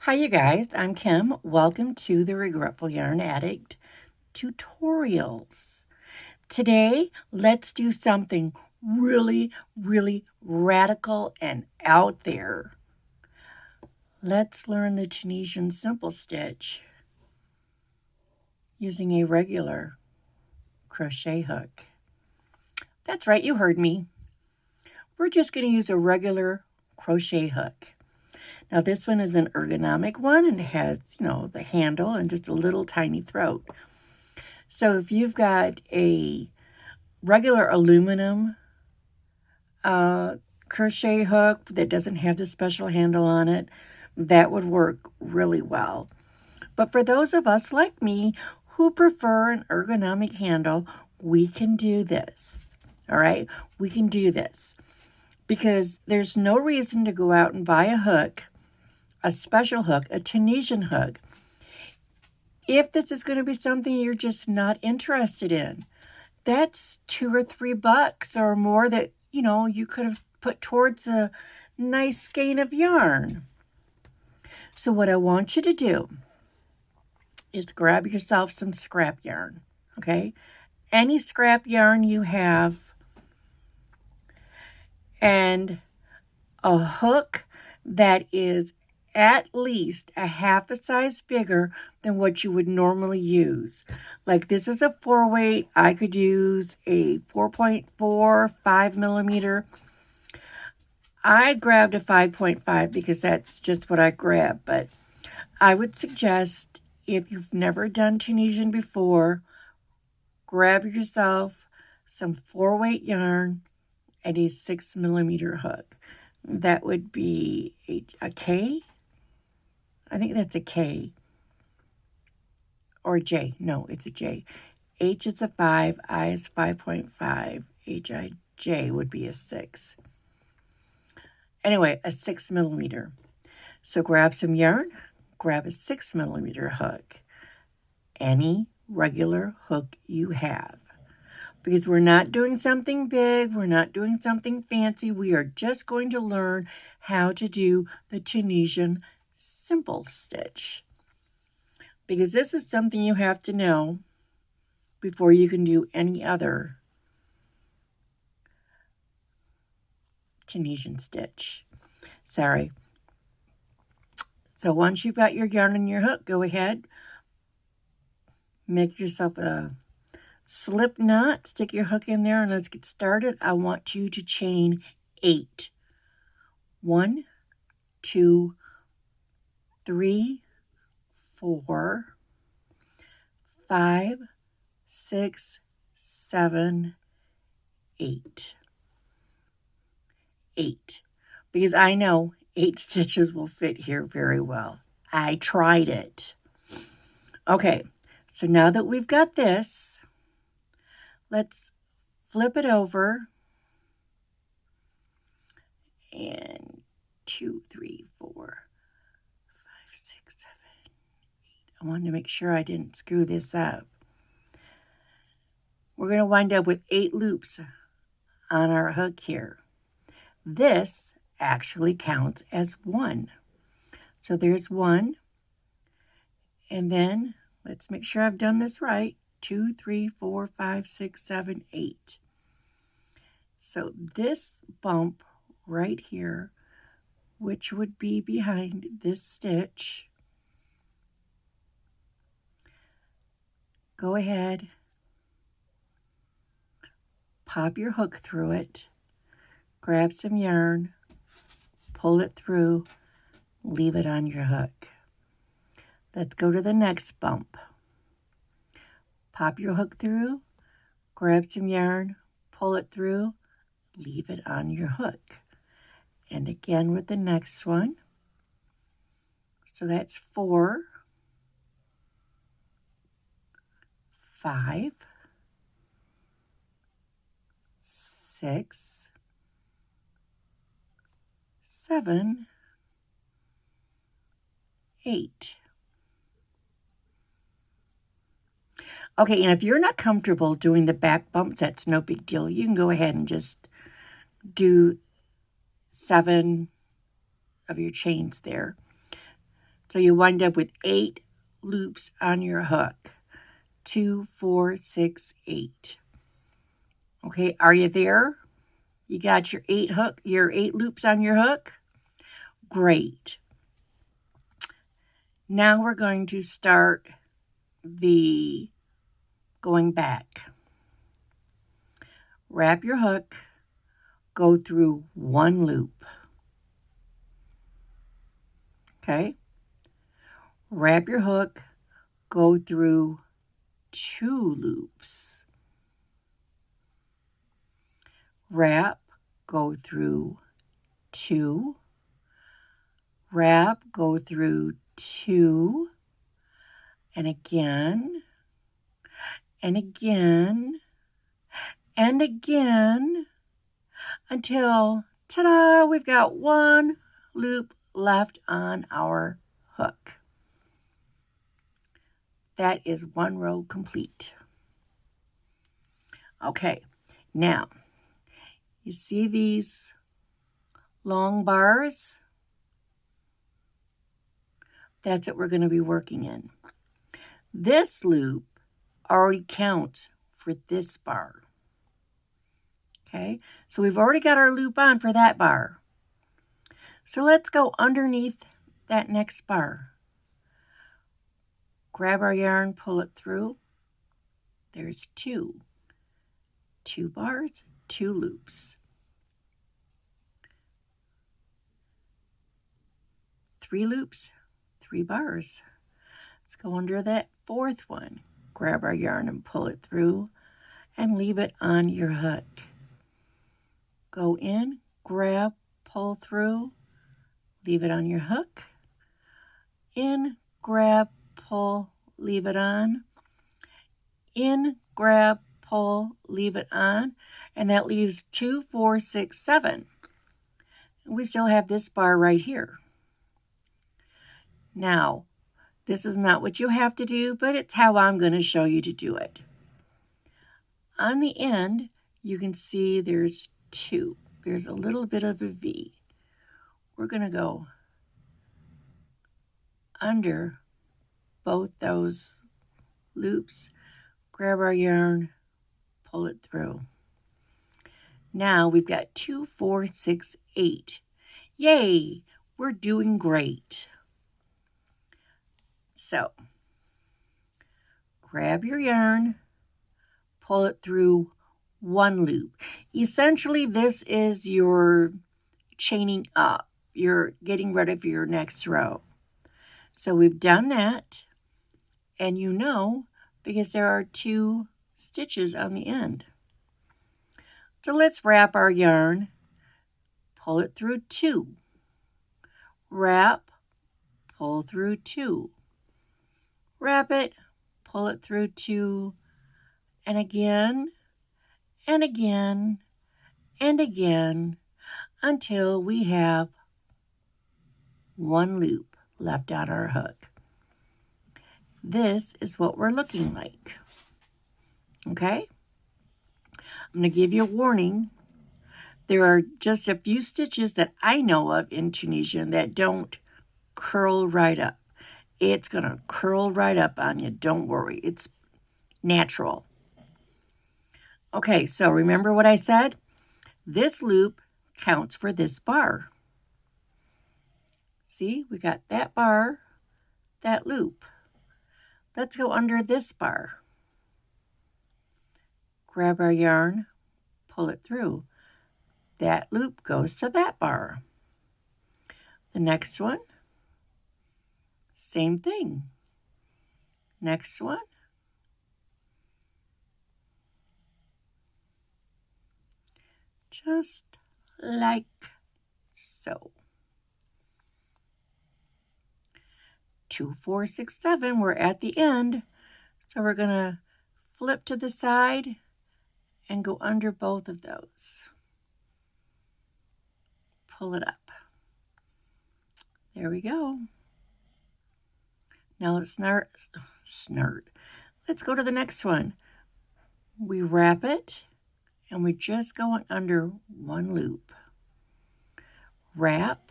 Hi, you guys. I'm Kim. Welcome to the Regretful Yarn Addict tutorials. Today, let's do something really, really radical and out there. Let's learn the Tunisian simple stitch using a regular crochet hook. That's right, you heard me. We're just going to use a regular crochet hook. Now, this one is an ergonomic one, and it has, the handle and just a little tiny throat. So if you've got a regular aluminum crochet hook that doesn't have the special handle on it, that would work really well. But for those of us like me who prefer an ergonomic handle, we can do this. All right? We can do this because there's no reason to go out and buy a hook, a special hook, a Tunisian hook, if this is going to be something you're just not interested in. That's $2 or $3 or more that, you could have put towards a nice skein of yarn. So what I want you to do is grab yourself some scrap yarn, okay? Any scrap yarn you have, and a hook that is at least a half a size bigger than what you would normally use. Like this is a 4-weight. I could use a 4.4, 5 millimeter. I grabbed a 5.5 because that's just what I grabbed. But I would suggest if you've never done Tunisian before, grab yourself some 4-weight yarn and a 6 millimeter hook. That would be a K. I think that's a K. Or J. No, it's a J. H is a 5. I is 5.5. J would be a 6. Anyway, a 6 millimeter. So grab some yarn. Grab a 6 millimeter hook. Any regular hook you have. Because we're not doing something big. We're not doing something fancy. We are just going to learn how to do the Tunisian simple stitch, because this is something you have to know before you can do any other Tunisian stitch. Sorry. So once you've got your yarn and your hook, go ahead, make yourself a slip knot, stick your hook in there, and let's get started. I want you to chain 8. 1, 2, 3, 4, 5, 6, 7, 8. 8. Because I know 8 stitches will fit here very well. I tried it. Okay, so now that we've got this, let's flip it over. And 2, 3, 4, 5, 6, 7, 8. I wanted to make sure I didn't screw this up. We're going to wind up with 8 loops on our hook here. This actually counts as 1. So there's 1. And then let's make sure I've done this right. 2, 3, 4, 5, 6, 7, 8. So this bump right here, which would be behind this stitch, go ahead, pop your hook through it, grab some yarn, pull it through, leave it on your hook. Let's go to the next bump. Pop your hook through, grab some yarn, pull it through, leave it on your hook. And again with the next one. So that's 4, 5, 6, 7, 8. Okay, and if you're not comfortable doing the back bumps, that's no big deal. You can go ahead and just do 7 of your chains there. So you wind up with 8 loops on your hook. 2, 4, 6, 8. Okay, are you there? You got your 8 loops on your hook? Great. Now we're going to start the going back. Wrap your hook, go through 1 loop. Okay? Wrap your hook, go through 2 loops. Wrap, go through 2. Wrap, go through 2. And again, and again, and again, until, ta-da, we've got 1 loop left on our hook. That is 1 row complete. Okay, now, you see these long bars? That's what we're going to be working in. This loop already counts for this bar. Okay, so we've already got our loop on for that bar. So let's go underneath that next bar. Grab our yarn, pull it through. There's 2. 2 bars, 2 loops. 3 loops, 3 bars. Let's go under that 4th one. Grab our yarn and pull it through and leave it on your hook. Go in, grab, pull through, leave it on your hook. In, grab, pull, leave it on. In, grab, pull, leave it on. And that leaves 2, 4, 6, 7. And we still have this bar right here. Now, this is not what you have to do, but it's how I'm going to show you to do it. On the end, you can see there's 2. There's a little bit of a V. We're going to go under both those loops, grab our yarn, pull it through. Now we've got 2, 4, 6, 8. Yay, we're doing great. So, grab your yarn, pull it through 1 loop. Essentially, this is your chaining up. You're getting rid of your next row. So we've done that, and you know, because there are 2 stitches on the end. So let's wrap our yarn, pull it through 2. Wrap, pull through 2. Wrap it, pull it through 2, and again, and again, and again, until we have 1 loop left on our hook. This is what we're looking like. Okay? I'm going to give you a warning. There are just a few stitches that I know of in Tunisian that don't curl right up. It's going to curl right up on you. Don't worry. It's natural. Okay, so remember what I said? This loop counts for this bar. See, we got that bar, that loop. Let's go under this bar. Grab our yarn, pull it through. That loop goes to that bar. The next one, same thing. Next one. Just like so. 2, 4, 6, 7, we're at the end. So we're going to flip to the side and go under both of those. Pull it up. There we go. Now let's snart. Let's go to the next one. We wrap it and we're just going under 1 loop. Wrap,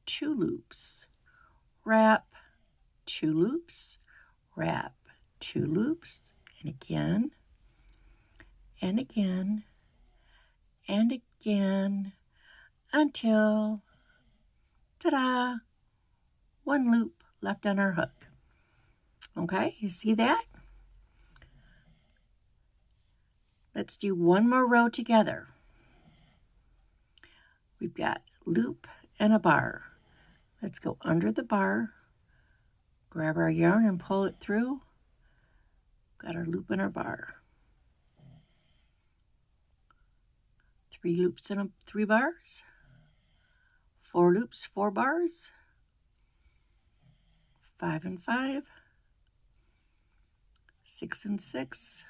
2 loops. wrap, 2 loops, wrap, 2 loops, and again, and again, and again, until, ta-da, 1 loop left on our hook. Okay, you see that? Let's do 1 more row together. We've got loop and a bar. Let's go under the bar, grab our yarn and pull it through. Got our loop and our bar. 3 loops and 3 bars. 4 loops, 4 bars. 5 and 5. 6 and 6.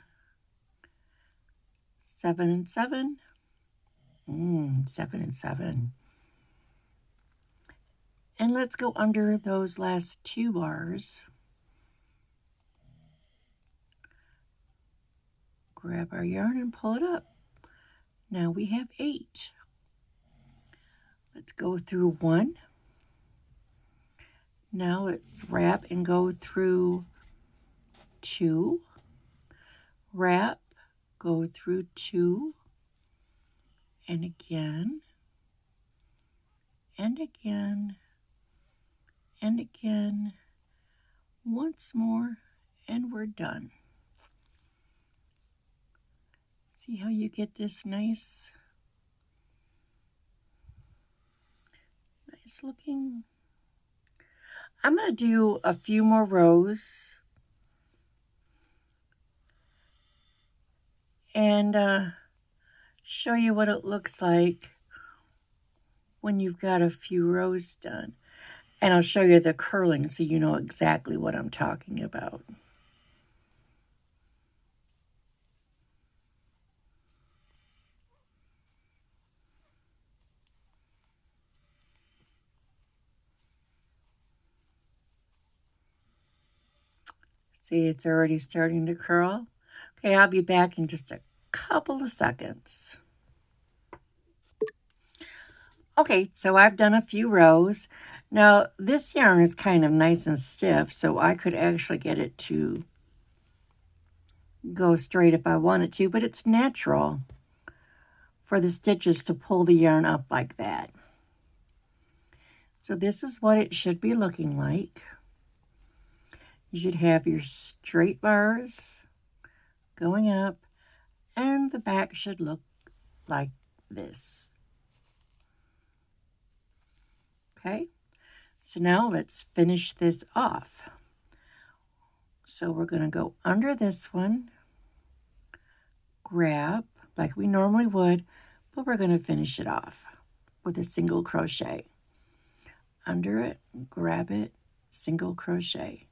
7 and 7. 7 and 7. And let's go under those last 2 bars. Grab our yarn and pull it up. Now we have 8. Let's go through 1. Now let's wrap and go through 2. Wrap, go through 2. And again. And again. And again. Once more, and we're done. See how you get this nice looking. I'm going to do a few more rows and show you what it looks like when you've got a few rows done. And I'll show you the curling so you know exactly what I'm talking about. See, it's already starting to curl. Okay, I'll be back in just a couple of seconds. Okay, so I've done a few rows. Now, this yarn is kind of nice and stiff, so I could actually get it to go straight if I wanted to, but it's natural for the stitches to pull the yarn up like that. So this is what it should be looking like. You should have your straight bars going up, and the back should look like this. Okay, so now let's finish this off. So we're going to go under this one, grab like we normally would, but we're going to finish it off with a single crochet. Under it, grab it, single crochet.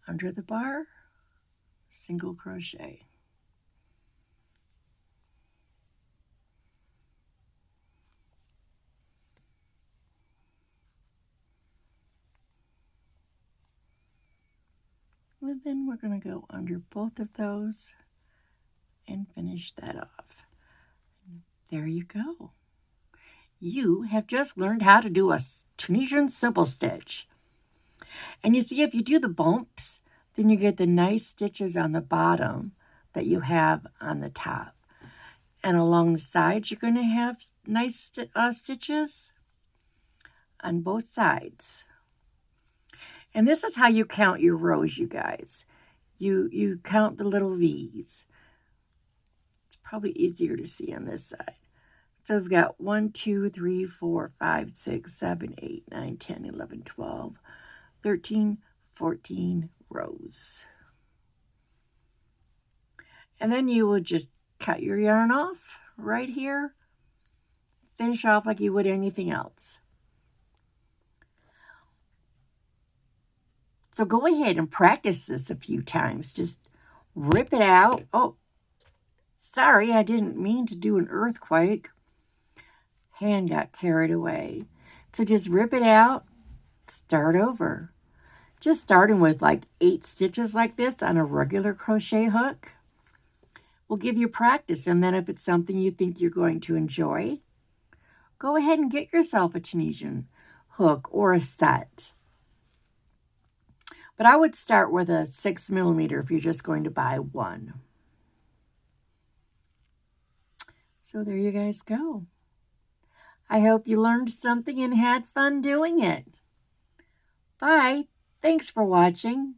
Under the bar, single crochet. And then we're going to go under both of those and finish that off. There you go. You have just learned how to do a Tunisian simple stitch. And you see, if you do the bumps, then you get the nice stitches on the bottom that you have on the top. And along the sides, you're going to have nice stitches on both sides. And this is how you count your rows, you guys. You count the little V's. It's probably easier to see on this side. So we've got 1, 2, 3, 4, 5, 6, 7, 8, 9, 10, 11, 12, 13, 14 rows. And then you will just cut your yarn off right here. Finish off like you would anything else. So go ahead and practice this a few times. Just rip it out. Oh, sorry, I didn't mean to do an earthquake. Hand got carried away. So just rip it out, start over. Just starting with like 8 stitches like this on a regular crochet hook will give you practice. And then if it's something you think you're going to enjoy, go ahead and get yourself a Tunisian hook or a set. But I would start with a 6mm if you're just going to buy one. So there you guys go. I hope you learned something and had fun doing it. Bye. Thanks for watching.